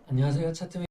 안녕하세요, 차트맨.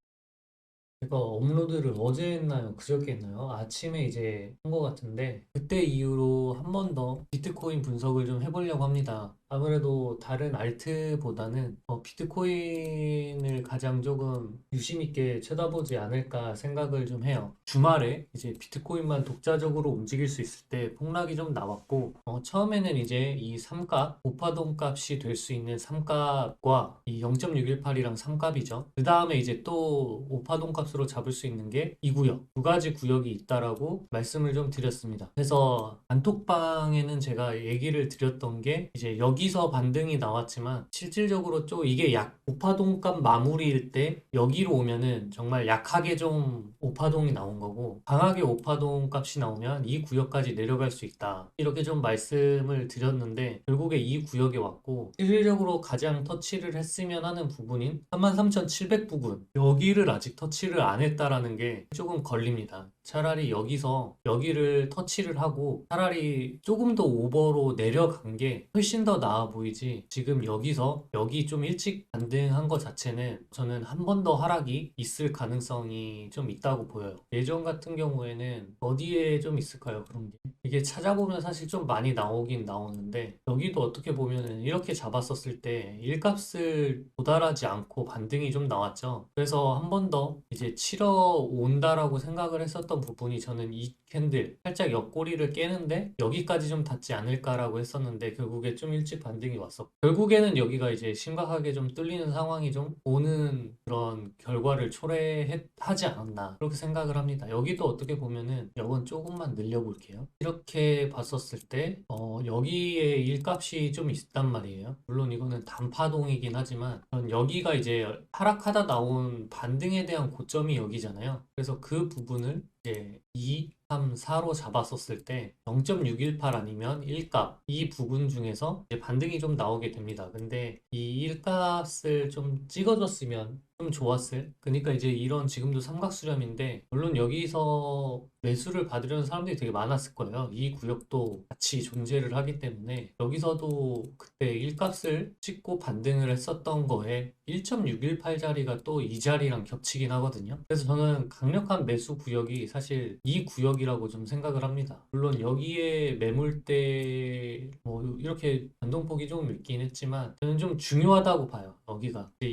제가 업로드를 어제 했나요? 그저께 했나요? 아침에 이제 한 것 같은데, 그때 이후로 한 번 더 비트코인 분석을 좀 해보려고 합니다. 아무래도 다른 알트보다는 비트코인을 가장 조금 유심 있게 쳐다보지 않을까 생각을 좀 해요. 주말에 이제 비트코인만 독자적으로 움직일 수 있을 때 폭락이 좀 나왔고, 처음에는 이제 이 삼값, 오파동 값이 될 수 있는 삼값과 이 0.618이랑 삼값이죠. 그 다음에 이제 또 오파동 값으로 잡을 수 있는 게 이 구역, 두 가지 구역이 있다라고 말씀을 좀 드렸습니다. 그래서 단톡방에는 제가 얘기를 드렸던 게 이제 여기서 반등이 나왔지만 실질적으로 좀 이게 약 오파동 값 마무리일 때 여기로 오면은 정말 약하게 좀 오파동이 나온 거고 강하게 오파동 값이 나오면 이 구역까지 내려갈 수 있다. 이렇게 좀 말씀을 드렸는데 결국에 이 구역에 왔고 실질적으로 가장 터치를 했으면 하는 부분인 33,700 부분 여기를 아직 터치를 안 했다라는 게 조금 걸립니다. 차라리 여기를 터치를 하고 차라리 조금 더 오버로 내려간 게 훨씬 더 나아 보이지 지금 여기 좀 일찍 반등한 것 자체는 저는 한 번 더 하락이 있을 가능성이 좀 있다고 보여요. 예전 같은 경우에는 어디에 좀 있을까요? 그런 게 이게 찾아보면 사실 좀 많이 나오긴 나오는데 여기도 어떻게 보면은 이렇게 잡았었을 때 일값을 도달하지 않고 반등이 좀 나왔죠. 그래서 한 번 더 이제 치러 온다라고 생각을 했었던 부분이 저는 이 캔들 살짝 옆구리를 깨는데 여기까지 좀 닿지 않을까라고 했었는데 결국에 좀 일찍 반등이 왔었고 결국에는 여기가 이제 심각하게 좀 뚫리는 상황이 좀 오는 그런 결과를 초래하지 않았나 그렇게 생각을 합니다. 여기도 어떻게 보면은 이건 조금만 늘려볼게요. 이렇게 봤었을 때 여기에 일값이 좀 있단 말이에요. 물론 이거는 단파동이긴 하지만 전 여기가 이제 하락하다 나온 반등에 대한 고점이 여기잖아요. 그래서 그 부분을 이제 2, 3, 4로 잡았었을 때 0.618 아니면 1값 이 부분 중에서 이제 반등이 좀 나오게 됩니다. 근데 이 1값을 좀 찍어줬으면 좀 좋았을. 그러니까 이제 이런 지금도 삼각수렴인데 물론 여기서 매수를 받으려는 사람들이 되게 많았을 거예요. 이 구역도 같이 존재를 하기 때문에 여기서도 그때 1값을 찍고 반등을 했었던 거에 1.618자리가 또 이 자리랑 겹치긴 하거든요. 그래서 저는 강력한 매수 구역이 사실 이 구역이라고 좀 생각을 합니다. 물론 여기에 매물대 뭐 이렇게 변동폭이 조금 있긴 했지만 저는 좀 중요하다고 봐요.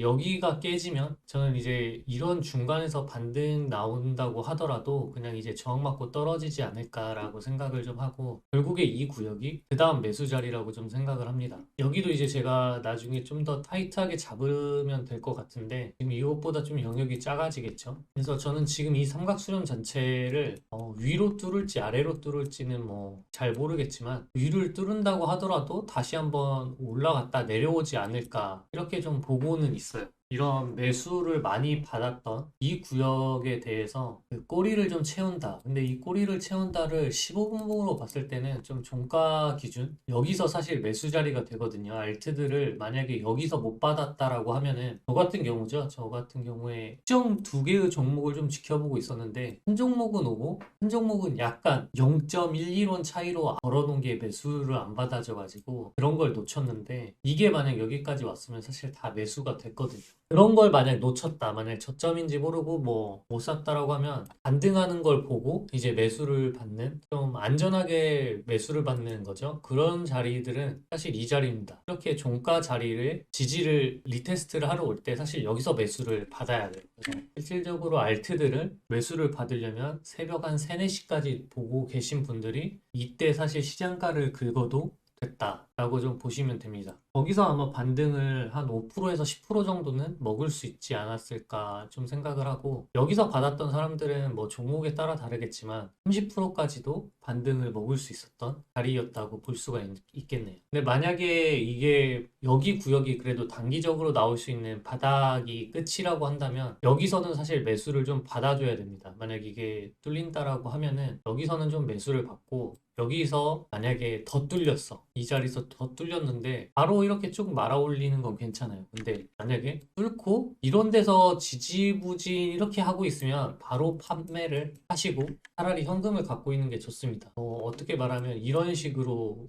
여기가 깨지면 저는 이제 이런 중간에서 반등 나온다고 하더라도 그냥 이제 저항 맞고 떨어지지 않을까라고 생각을 좀 하고 결국에 이 구역이 그 다음 매수 자리라고 좀 생각을 합니다. 여기도 이제 제가 나중에 좀 더 타이트하게 잡으면 될 것 같은데 지금 이것보다 좀 영역이 작아지겠죠. 그래서 저는 지금 이 삼각수렴 전체를 위로 뚫을지 아래로 뚫을지는 뭐 잘 모르겠지만 위를 뚫는다고 하더라도 다시 한번 올라갔다 내려오지 않을까 이렇게 좀 보고는 있어요. 이런 매수를 많이 받았던 이 구역에 대해서 그 꼬리를 좀 채운다. 근데 이 꼬리를 채운다를 15분봉으로 봤을 때는 좀 종가 기준 여기서 사실 매수 자리가 되거든요. 알트들을 만약에 여기서 못 받았다라고 하면은 저 같은 경우죠. 저 같은 경우에 특정 두 개의 종목을 좀 지켜보고 있었는데 한 종목은 오고 한 종목은 약간 0.115원 차이로 걸어놓은 게 매수를 안 받아져가지고 그런 걸 놓쳤는데 이게 만약 여기까지 왔으면 사실 다 매수가 됐거든요. 그런 걸 만약 놓쳤다, 만약 저점인지 모르고 뭐 못 샀다라고 하면 반등하는 걸 보고 이제 매수를 받는 좀 안전하게 매수를 받는 거죠. 그런 자리들은 사실 이 자리입니다. 이렇게 종가 자리를 지지를 리테스트를 하러 올 때 사실 여기서 매수를 받아야 돼요. 그래서 실질적으로 알트들을 매수를 받으려면 새벽 한 3, 4시까지 보고 계신 분들이 이때 사실 시장가를 긁어도 됐다라고 좀 보시면 됩니다. 거기서 아마 반등을 한 5%에서 10% 정도는 먹을 수 있지 않았을까 좀 생각을 하고 여기서 받았던 사람들은 뭐 종목에 따라 다르겠지만 30%까지도 반등을 먹을 수 있었던 자리였다고 볼 수가 있겠네요. 근데 만약에 이게 여기 구역이 그래도 단기적으로 나올 수 있는 바닥이 끝이라고 한다면 여기서는 사실 매수를 좀 받아줘야 됩니다. 만약 이게 뚫린다라고 하면은 여기서는 좀 매수를 받고 여기서 만약에 더 뚫렸어. 이 자리에서 더 뚫렸는데 바로 이렇게 쭉 말아 올리는 건 괜찮아요. 근데 만약에 뚫고 이런 데서 지지부진 이렇게 하고 있으면 바로 판매를 하시고 차라리 현금을 갖고 있는 게 좋습니다. 어떻게 말하면 이런 식으로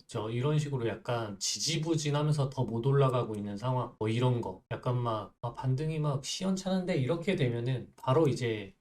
약간 지지부진하면서 더 못 올라가고 있는 상황, 뭐 이런 거 약간 막 반등이 막 시원찮은데 이렇게 되면은 바로 이제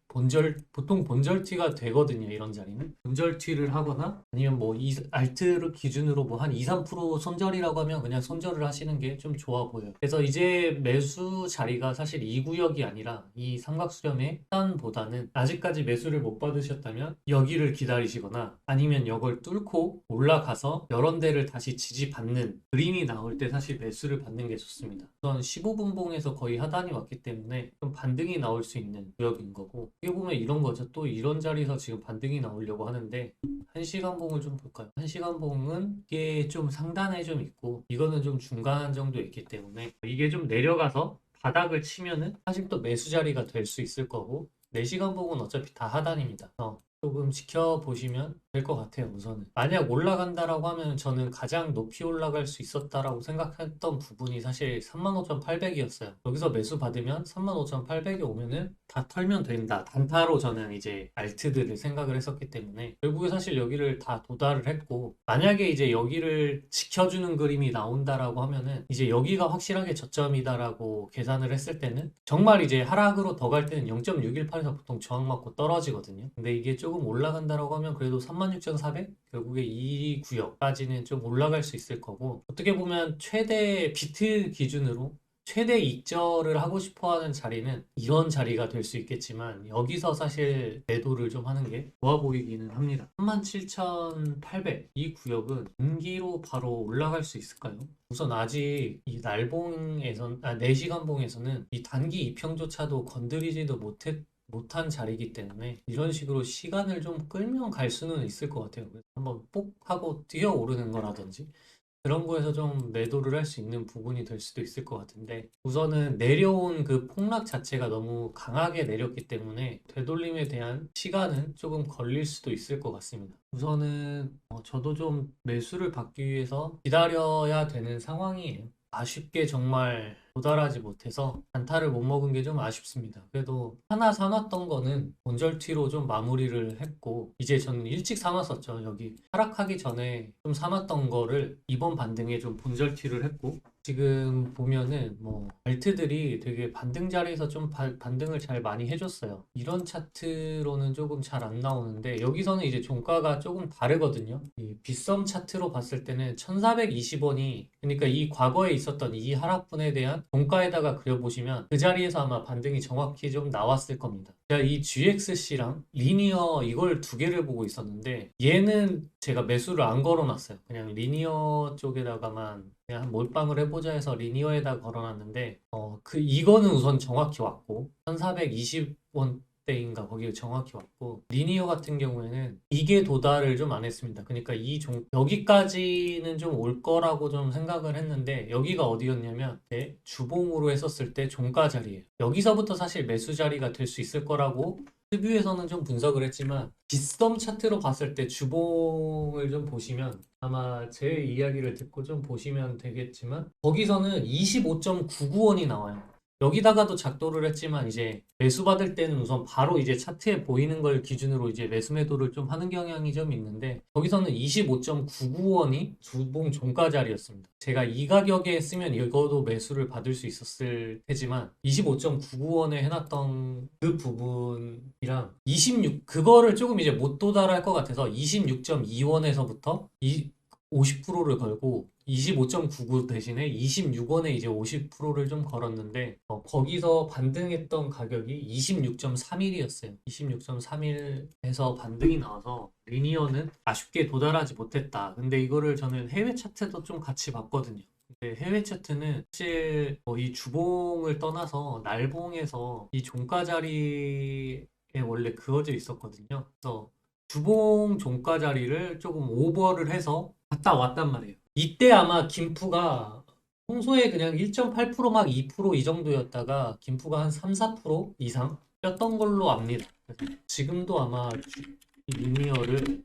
보통 본절티가 되거든요. 이런 자리는. 본절티를 하거나 아니면 뭐 알트를 기준으로 뭐 한 2, 3% 손절이라고 하면 그냥 손절을 하시는 게 좀 좋아 보여요. 그래서 이제 매수 자리가 사실 이 구역이 아니라 이 삼각수렴의 하단보다는 아직까지 매수를 못 받으셨다면 여기를 기다리시거나 아니면 이걸 뚫고 올라가서 여러 데를 다시 지지받는 그림이 나올 때 사실 매수를 받는 게 좋습니다. 우선 15분봉에서 거의 하단이 왔기 때문에 좀 반등이 나올 수 있는 구역인 거고 어떻게 보면 이런 거죠. 또 이런 자리에서 지금 반등이 나오려고 하는데 1시간 봉을 좀 볼까요? 1시간 봉은 이게 좀 상단에 좀 있고 이거는 좀 중간 정도 있기 때문에 이게 좀 내려가서 바닥을 치면은 사실 또 매수 자리가 될 수 있을 거고 4시간 봉은 어차피 다 하단입니다. 조금 지켜보시면 될 것 같아요, 우선은. 만약 올라간다라고 하면 저는 가장 높이 올라갈 수 있었다라고 생각했던 부분이 사실 35,800이었어요. 여기서 매수 받으면 35,800이 오면은 다 털면 된다. 단타로 저는 이제 알트들을 생각을 했었기 때문에 결국에 사실 여기를 다 도달을 했고 만약에 이제 여기를 지켜주는 그림이 나온다라고 하면은 이제 여기가 확실하게 저점이다라고 계산을 했을 때는 정말 이제 하락으로 더 갈 때는 0.618에서 보통 저항 맞고 떨어지거든요. 근데 이게 조금 올라간다라고 하면 그래도 36,400? 결국에 이 구역까지는 좀 올라갈 수 있을 거고 어떻게 보면 최대 비트 기준으로 최대 익절을 하고 싶어 하는 자리는 이런 자리가 될 수 있겠지만 여기서 사실 매도를 좀 하는 게 좋아 보이기는 합니다. 37,800 이 구역은 분기로 바로 올라갈 수 있을까요? 우선 아직 이 날봉에선 4시간 봉에서는 이 단기 이평조차도 건드리지도 못한 자리이기 때문에 이런 식으로 시간을 좀 끌면 갈 수는 있을 것 같아요. 그래서 한번 뽁 하고 뛰어 오르는 거라든지 그런 거에서 좀 매도를 할 수 있는 부분이 될 수도 있을 것 같은데 우선은 내려온 그 폭락 자체가 너무 강하게 내렸기 때문에 되돌림에 대한 시간은 조금 걸릴 수도 있을 것 같습니다. 우선은 저도 좀 매수를 받기 위해서 기다려야 되는 상황이에요. 아쉽게 정말 도달하지 못해서 단타를 못 먹은 게 좀 아쉽습니다. 그래도 하나 사놨던 거는 본절티로 좀 마무리를 했고 이제 저는 일찍 사놨었죠. 여기 하락하기 전에 좀 사놨던 거를 이번 반등에 좀 본절티를 했고 지금 보면은 뭐 알트들이 되게 반등 자리에서 좀 반등을 잘 많이 해줬어요. 이런 차트로는 조금 잘 안 나오는데 여기서는 이제 종가가 조금 다르거든요. 이 빗썸 차트로 봤을 때는 1420원이 그러니까 이 과거에 있었던 이 하락분에 대한 종가에다가 그려보시면 그 자리에서 아마 반등이 정확히 좀 나왔을 겁니다. 제가 이 GXC랑 리니어 이걸 두 개를 보고 있었는데 얘는 제가 매수를 안 걸어놨어요. 그냥 리니어 쪽에다가만 그냥 몰빵을 해보자 해서 리니어에다 걸어놨는데 이거는 우선 정확히 왔고 1420원 대인가 거기 정확히 왔고 리니어 같은 경우에는 이게 도달을 좀 안 했습니다. 그러니까 여기까지는 좀 올 거라고 좀 생각을 했는데 여기가 어디였냐면 주봉으로 했었을 때 종가 자리예요. 여기서부터 사실 매수 자리가 될 수 있을 거라고 트뷰에서는 좀 분석을 했지만 빗썸 차트로 봤을 때 주봉을 좀 보시면 아마 제 이야기를 듣고 좀 보시면 되겠지만 거기서는 25.99원이 나와요. 여기다가도 작도를 했지만 이제 매수 받을 때는 우선 바로 이제 차트에 보이는 걸 기준으로 이제 매수 매도를 좀 하는 경향이 좀 있는데 거기서는 25.99원이 주봉 종가 자리였습니다. 제가 이 가격에 했으면 이거도 매수를 받을 수 있었을 테지만 25.99원에 해놨던 그 부분이랑 그거를 조금 이제 못 도달할 것 같아서 26.2원에서부터 50%를 걸고 25.99 대신에 26원에 이제 50%를 좀 걸었는데 거기서 반등했던 가격이 26.31이었어요. 26.31에서 반등이 나와서 리니어는 아쉽게 도달하지 못했다. 근데 이거를 저는 해외 차트도 좀 같이 봤거든요. 근데 해외 차트는 사실 이 주봉을 떠나서 날봉에서 이 종가 자리에 원래 그어져 있었거든요. 그래서 주봉 종가 자리를 조금 오버를 해서 갔다 왔단 말이에요. 이때 아마 김프가 평소에 그냥 1.8%막 2%이 정도였다가 김프가 한 3, 4% 이상 였던 걸로 압니다. 그래서 지금도 아마 이 리니어를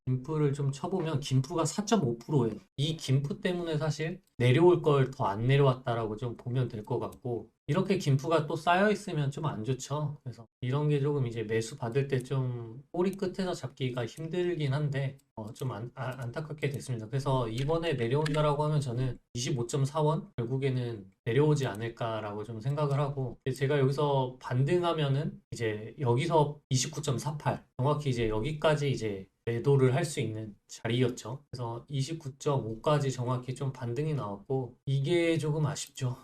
김프를 좀 쳐보면 김프가 4.5%예요. 이 김프 때문에 사실 내려올 걸 더 안 내려왔다라고 좀 보면 될 것 같고, 이렇게 김프가 또 쌓여 있으면 좀 안 좋죠. 그래서 이런 게 조금 이제 매수 받을 때 좀 꼬리 끝에서 잡기가 힘들긴 한데 좀 안타깝게 됐습니다. 그래서 이번에 내려온다라고 하면 저는 25.4원 결국에는 내려오지 않을까라고 좀 생각을 하고, 제가 여기서 반등하면은 이제 여기서 29.48, 정확히 이제 여기까지 이제 매도를 할 수 있는 자리였죠. 그래서 29.5까지 정확히 좀 반등이 나왔고, 이게 조금 아쉽죠.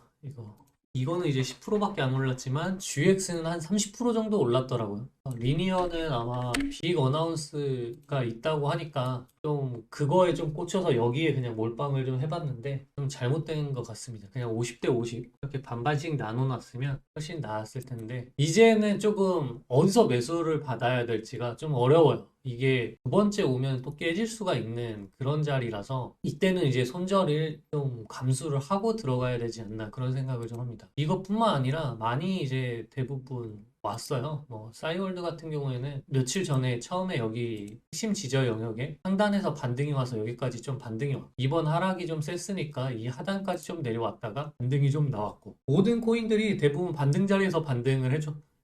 이거는 이제 10%밖에 안 올랐지만 GX는 한 30% 정도 올랐더라고요. 리니어는 아마 빅 어나운스가 있다고 하니까 좀 그거에 좀 꽂혀서 여기에 그냥 몰빵을 좀 해봤는데 좀 잘못된 것 같습니다. 그냥 50대 50 이렇게 반반씩 나눠놨으면 훨씬 나았을 텐데, 이제는 조금 어디서 매수를 받아야 될지가 좀 어려워요. 이게 두 번째 오면 또 깨질 수가 있는 그런 자리라서 이때는 이제 손절을 좀 감수를 하고 들어가야 되지 않나 그런 생각을 좀 합니다. 이것뿐만 아니라 많이 이제 대부분 왔어요. 뭐 싸이월드 같은 경우에는 며칠 전에 처음에 여기 핵심 지저 영역에 상단에서 반등이 와서 여기까지 좀 반등이 와. 이번 하락이 좀 셌으니까 이 하단까지 좀 내려왔다가 반등이 좀 나왔고, 모든 코인들이 대부분 반등 자리에서 반등을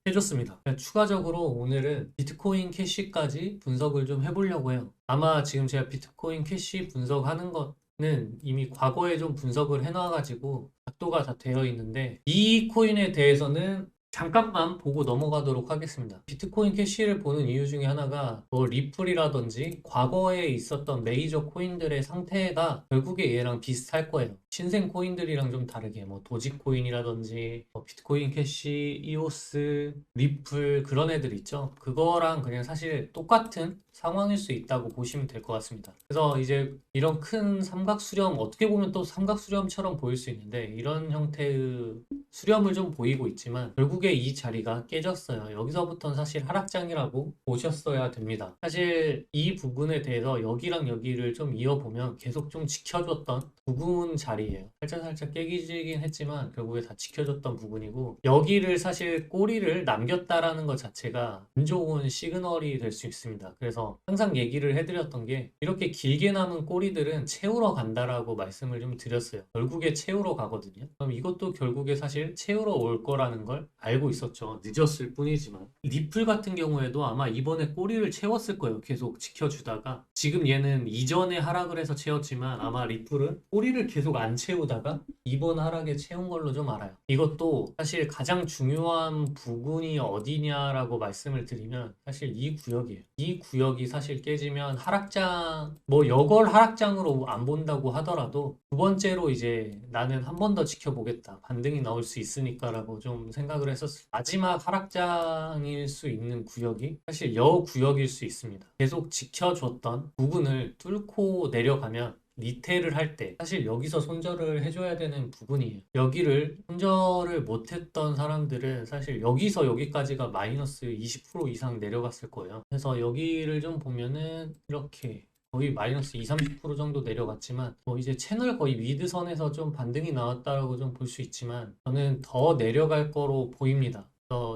해줬습니다. 추가적으로 오늘은 비트코인 캐시까지 분석을 좀 해보려고 해요. 아마 지금 제가 비트코인 캐시 분석하는 것은 이미 과거에 좀 분석을 해놔가지고 각도가 다 되어 있는데, 이 코인에 대해서는 잠깐만 보고 넘어가도록 하겠습니다. 비트코인 캐시를 보는 이유 중에 하나가 뭐 리플이라든지 과거에 있었던 메이저 코인들의 상태가 결국에 얘랑 비슷할 거예요. 신생 코인들이랑 좀 다르게 뭐 도지코인이라든지 뭐 비트코인 캐시, 이오스, 리플 그런 애들 있죠. 그거랑 그냥 사실 똑같은 상황일 수 있다고 보시면 될 것 같습니다. 그래서 이제 이런 큰 삼각 수렴, 어떻게 보면 또 삼각 수렴처럼 보일 수 있는데 이런 형태의 수렴을 좀 보이고 있지만 결국에 이 자리가 깨졌어요. 여기서부터는 사실 하락장이라고 보셨어야 됩니다. 사실 이 부분에 대해서 여기랑 여기를 좀 이어보면 계속 좀 지켜줬던 부근 자리예요. 살짝 깨기지긴 했지만 결국에 다 지켜줬던 부분이고, 여기를 사실 꼬리를 남겼다라는 것 자체가 안 좋은 시그널이 될 수 있습니다. 그래서 항상 얘기를 해드렸던 게 이렇게 길게 남은 꼬리들은 채우러 간다라고 말씀을 좀 드렸어요. 결국에 채우러 가거든요. 그럼 이것도 결국에 사실 채우러 올 거라는 걸 알고 있었죠. 늦었을 뿐이지만. 리플 같은 경우에도 아마 이번에 꼬리를 채웠을 거예요. 계속 지켜주다가. 지금 얘는 이전에 하락을 해서 채웠지만 아마 리플은 꼬리를 계속 안 채우다가 이번 하락에 채운 걸로 좀 알아요. 이것도 사실 가장 중요한 부분이 어디냐라고 말씀을 드리면 사실 이 구역이에요. 이 구역이 사실 깨지면 하락장, 뭐 여걸 하락장으로 안 본다고 하더라도 두 번째로 이제 나는 한 번 더 지켜보겠다. 반등이 나올 수 있으니까라고 좀 생각을 했었어요. 마지막 하락장일 수 있는 구역이 사실 여 구역일 수 있습니다. 계속 지켜줬던 부분을 뚫고 내려가면 리테일을 할 때 사실 여기서 손절을 해줘야 되는 부분이에요. 여기를 손절을 못했던 사람들은 사실 여기서 여기까지가 마이너스 20% 이상 내려갔을 거예요. 그래서 여기를 좀 보면은 이렇게 거의 마이너스 2, 30% 정도 내려갔지만 뭐 이제 채널 거의 미드선에서 좀 반등이 나왔다라고 좀 볼 수 있지만 저는 더 내려갈 거로 보입니다.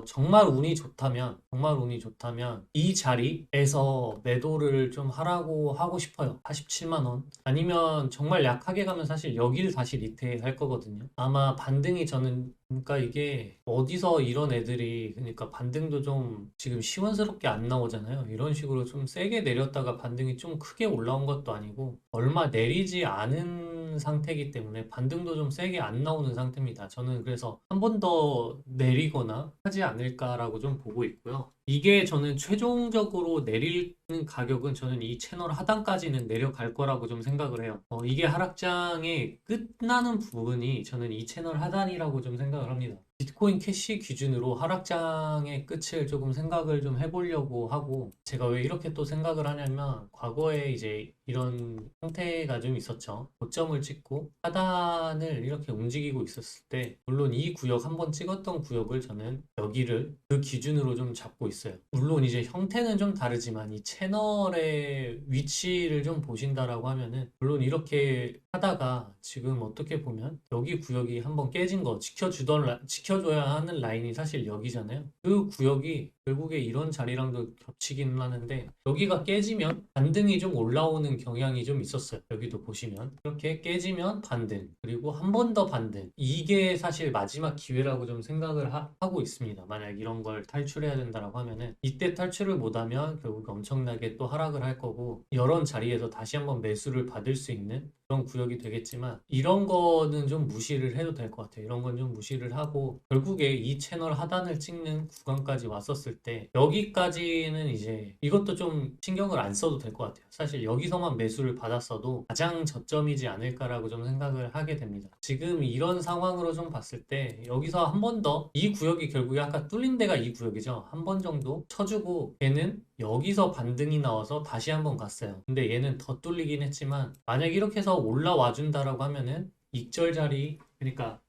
정말 운이 좋다면 이 자리에서 매도를 좀 하라고 하고 싶어요. 87만 원. 아니면 정말 약하게 가면 사실 여기를 다시 리테일 할 거거든요. 아마 반등이 저는, 그러니까 이게 어디서 이런 애들이, 그러니까 반등도 좀 지금 시원스럽게 안 나오잖아요. 이런 식으로 좀 세게 내렸다가 반등이 좀 크게 올라온 것도 아니고 얼마 내리지 않은 상태이기 때문에 반등도 좀 세게 안 나오는 상태입니다. 저는 그래서 한 번 더 내리거나 하지 않을까라고 좀 보고 있고요. 이게 저는 최종적으로 내리는 가격은 저는 이 채널 하단까지는 내려갈 거라고 좀 생각을 해요. 이게 하락장의 끝나는 부분이 저는 이 채널 하단이라고 좀 생각을 합니다. 비트코인 캐시 기준으로 하락장의 끝을 조금 생각을 좀 해보려고 하고, 제가 왜 이렇게 또 생각을 하냐면 과거에 이제 이런 상태가 좀 있었죠. 고점을 찍고 하단을 이렇게 움직이고 있었을 때 물론 이 구역 한번 찍었던 구역을 저는 여기를 그 기준으로 좀 잡고 있어요. 물론 이제 형태는 좀 다르지만 이 채널의 위치를 좀 보신다라고 하면은 물론 이렇게 하다가 지금 어떻게 보면 여기 구역이 한번 깨진 거 지켜줘야 하는 라인이 사실 여기잖아요. 그 구역이 결국에 이런 자리랑도 겹치기는 하는데 여기가 깨지면 반등이 좀 올라오는 경향이 좀 있었어요. 여기도 보시면 이렇게 깨지면 반등 그리고 한 번 더 반등 이게 사실 마지막 기회라고 좀 생각을 하고 있습니다. 만약 이런 걸 탈출해야 된다라고 하면은 이때 탈출을 못하면 결국 엄청나게 또 하락을 할 거고 이런 자리에서 다시 한번 매수를 받을 수 있는 그런 구역이 되겠지만 이런 거는 좀 무시를 해도 될 것 같아요. 이런 건 좀 무시를 하고 결국에 이 채널 하단을 찍는 구간까지 왔었을 때 여기까지는 이제 이것도 좀 신경을 안 써도 될 것 같아요. 사실 여기서만 매수를 받았어도 가장 저점이지 않을까라고 좀 생각을 하게 됩니다. 지금 이런 상황으로 좀 봤을 때 여기서 한 번 더 이 구역이 결국에 아까 뚫린 데가 이 구역이죠. 한 번 정도 쳐주고 얘는 여기서 반등이 나와서 다시 한번 갔어요. 근데 얘는 더 뚫리긴 했지만 만약 이렇게 해서 올라와 준다라고 하면은 익절 자리 그러니까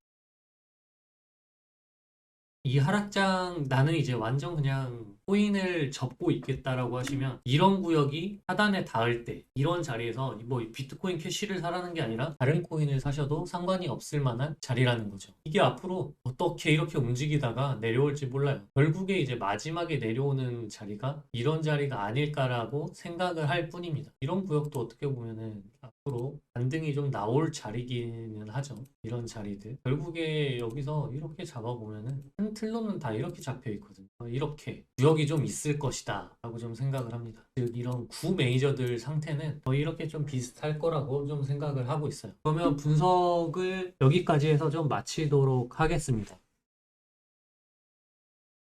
이 하락장 나는 이제 완전 그냥 코인을 접고 있겠다라고 하시면 이런 구역이 하단에 닿을 때 이런 자리에서 뭐 비트코인 캐시를 사라는 게 아니라 다른 코인을 사셔도 상관이 없을 만한 자리라는 거죠. 이게 앞으로 어떻게 이렇게 움직이다가 내려올지 몰라요. 결국에 이제 마지막에 내려오는 자리가 이런 자리가 아닐까라고 생각을 할 뿐입니다. 이런 구역도 어떻게 보면은 앞으로 반등이 좀 나올 자리기는 하죠. 이런 자리들. 결국에 여기서 이렇게 잡아보면은 한 틀로는 다 이렇게 잡혀 있거든요. 이렇게 구역이 좀 있을 것이다 라고 좀 생각을 합니다. 즉 이런 구 메이저들 상태는 거의 이렇게 좀 비슷할 거라고 좀 생각을 하고 있어요. 그러면 분석을 여기까지 해서 좀 마치도록 하겠습니다.